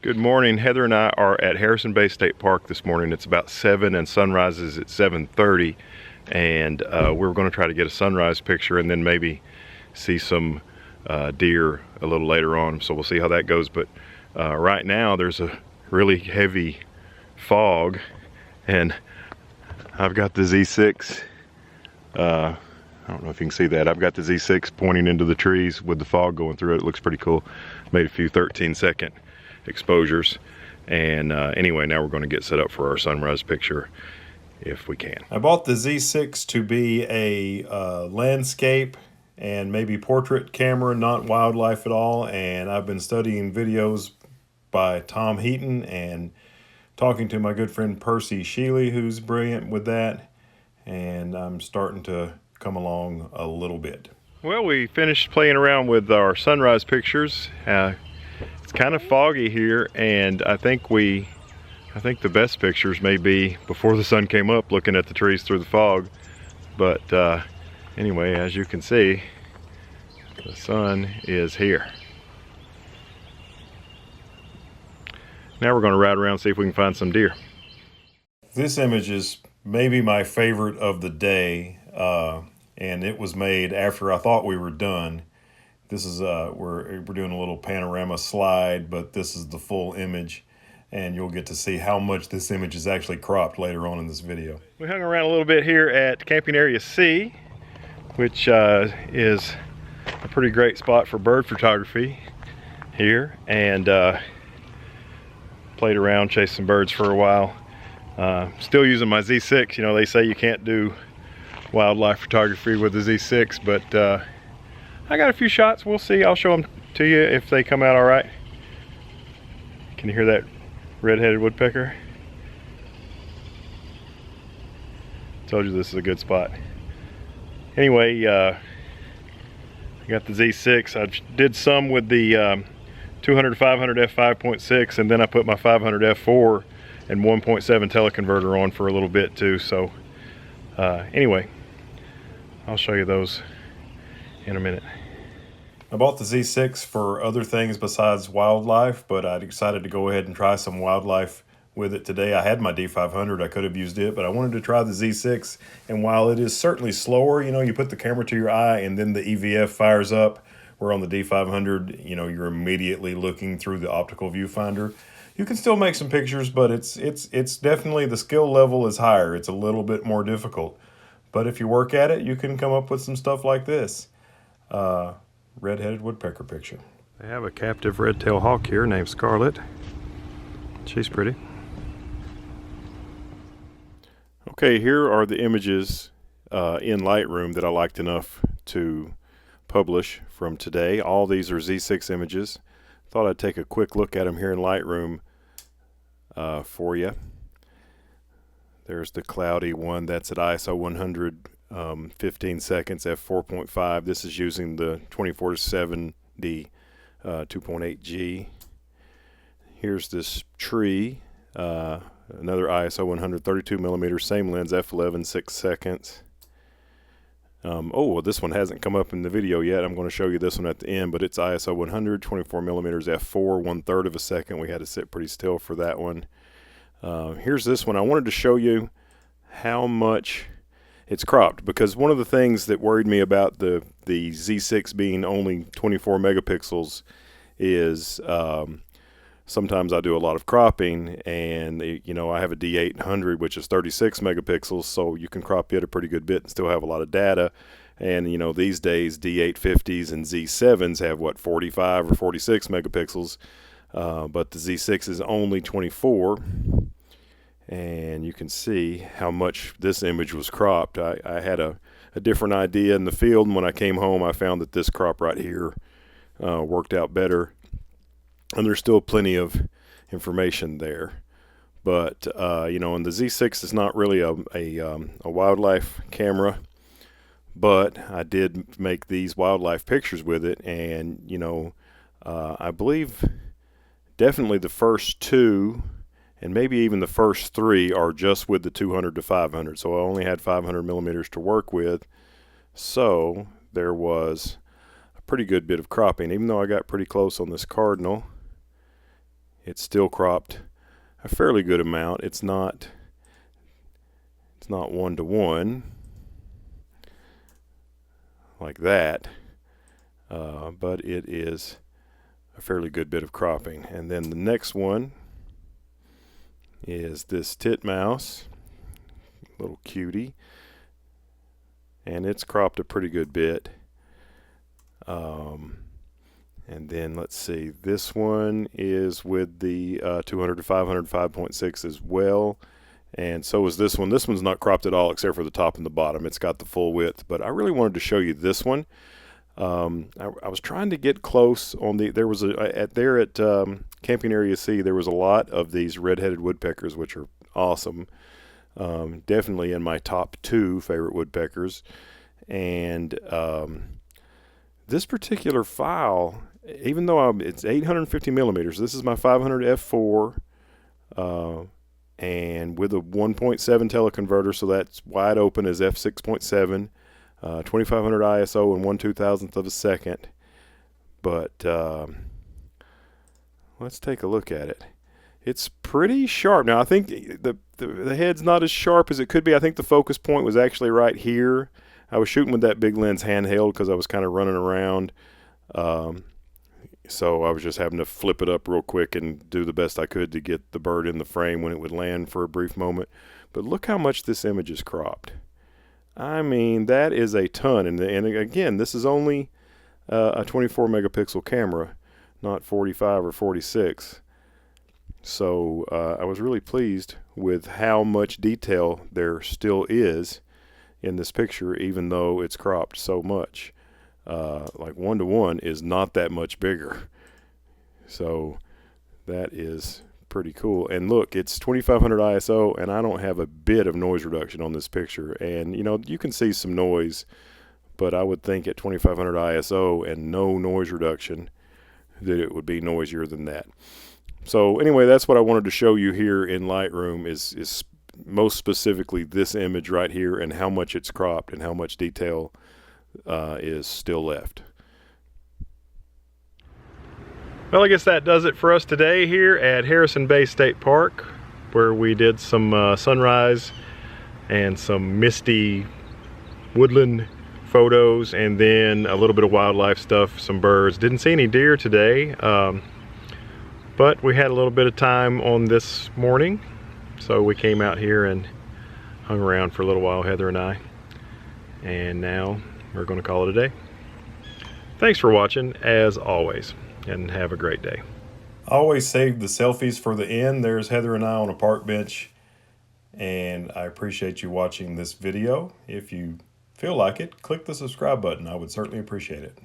Good morning. Heather and I are at Harrison Bay State Park this morning. It's about 7 and sunrise is at 7:30, and we're going to try to get a sunrise picture and then maybe see some deer a little later on, so we'll see how that goes. But right now there's a really heavy fog, and I've got the Z6 I don't know if you can see that. I've got the Z6 pointing into the trees with the fog going through it. It looks pretty cool. Made a few 13-second exposures, and anyway, now we're going to get set up for our sunrise picture if we can. I bought the Z6 to be a landscape and maybe portrait camera, not wildlife at all, and I've been studying videos by Tom Heaton and talking to my good friend Percy Sheely, who's brilliant with that, and I'm starting to come along a little bit. Well, we finished playing around with our sunrise pictures. It's kind of foggy here, and I think the best pictures may be before the sun came up, looking at the trees through the fog. But anyway, as you can see, the sun is here. Now we're going to ride around and see if we can find some deer. This image is maybe my favorite of the day, and it was made after I thought we were done. This is we're doing a little panorama slide, but this is the full image, and you'll get to see how much this image is actually cropped later on in this video. We hung around a little bit here at Camping Area C, which is a pretty great spot for bird photography here, and played around, chased some birds for a while. Still using my Z6. You know, they say you can't do wildlife photography with the Z6, but I got a few shots. We'll see. I'll show them to you if they come out all right. Can you hear that red-headed woodpecker? Told you this is a good spot. Anyway, I got the Z6. I did some with the 200 to 500 f5.6, and then I put my 500 f4 and 1.7 teleconverter on for a little bit too. So anyway, I'll show you those in a minute. I bought the Z6 for other things besides wildlife, but I decided to go ahead and try some wildlife with it today. I had my D500, I could have used it, but I wanted to try the Z6, and while it is certainly slower, you know, you put the camera to your eye and then the EVF fires up, where on the D500, you know, you're immediately looking through the optical viewfinder. You can still make some pictures, but it's definitely, the skill level is higher. It's a little bit more difficult. But if you work at it, you can come up with some stuff like this. Red-headed woodpecker picture. They have a captive red-tailed hawk here named Scarlet. She's pretty. Okay, here are the images in Lightroom that I liked enough to publish from today. All these are Z6 images. Thought I'd take a quick look at them here in Lightroom for you. There's the cloudy one. That's at ISO 100, 15 seconds, f4.5. This is using the 24-70 2.8G. Here's this tree, another ISO 100, 32 millimeters, same lens, f11, 6 seconds. Oh, well, this one hasn't come up in the video yet. I'm going to show you this one at the end, but it's ISO 100, 24 millimeters, f4, 1/3 of a second. We had to sit pretty still for that one. Here's this one. I wanted to show you how much it's cropped, because one of the things that worried me about the Z6 being only 24 megapixels is sometimes I do a lot of cropping, and you know, I have a D800 which is 36 megapixels, so you can crop it a pretty good bit and still have a lot of data. And you know, these days D850s and Z7s have what, 45 or 46 megapixels, but the Z6 is only 24. And you can see how much this image was cropped. I had a different idea in the field, and when I came home I found that this crop right here worked out better. And there's still plenty of information there. But you know, and the Z6 is not really a wildlife camera, but I did make these wildlife pictures with it, and you know, I believe definitely the first two and maybe even the first three are just with the 200 to 500. So I only had 500 millimeters to work with. So there was a pretty good bit of cropping, even though I got pretty close on this cardinal. it's still cropped a fairly good amount. It's not 1-to-1 like that, but it is a fairly good bit of cropping. And then the next one is this titmouse, little cutie, and it's cropped a pretty good bit. And then let's see, this one is with the 200 to 500 5.6 as well, and so is this one. This one's not cropped at all except for the top and the bottom. It's got the full width, but I really wanted to show you this one. I was trying to get close on there was at Camping Area C, there was a lot of these red-headed woodpeckers, which are awesome. Definitely in my top 2 favorite woodpeckers. And this particular file, even though it's 850 millimeters, this is my 500 f4, and with a 1.7 teleconverter, so that's wide open as f6.7, 2500 ISO and 1/2000th of a second. But let's take a look at it. It's pretty sharp. Now I think the head's not as sharp as it could be. I think the focus point was actually right here. I was shooting with that big lens handheld because I was kind of running around. So I was just having to flip it up real quick and do the best I could to get the bird in the frame when it would land for a brief moment. But look how much this image is cropped. I mean, that is a ton. And again, this is only a 24 megapixel camera, not 45 or 46. So I was really pleased with how much detail there still is in this picture, even though it's cropped so much. Like 1-to-1 is not that much bigger. So that is pretty cool. And look, it's 2500 ISO, and I don't have a bit of noise reduction on this picture. And you know, you can see some noise, but I would think at 2500 ISO and no noise reduction that it would be noisier than that. So anyway, that's what I wanted to show you here in Lightroom, is most specifically this image right here and how much it's cropped and how much detail is still left. Well, I guess that does it for us today here at Harrison Bay State Park, where we did some sunrise and some misty woodland photos, and then a little bit of wildlife stuff, some birds. Didn't see any deer today, but we had a little bit of time on this morning, so we came out here and hung around for a little while, Heather and I, and now we're going to call it a day. Thanks for watching, as always, and have a great day. I always save the selfies for the end. There's Heather and I on a park bench, and I appreciate you watching this video. If you feel like it, click the subscribe button. I would certainly appreciate it.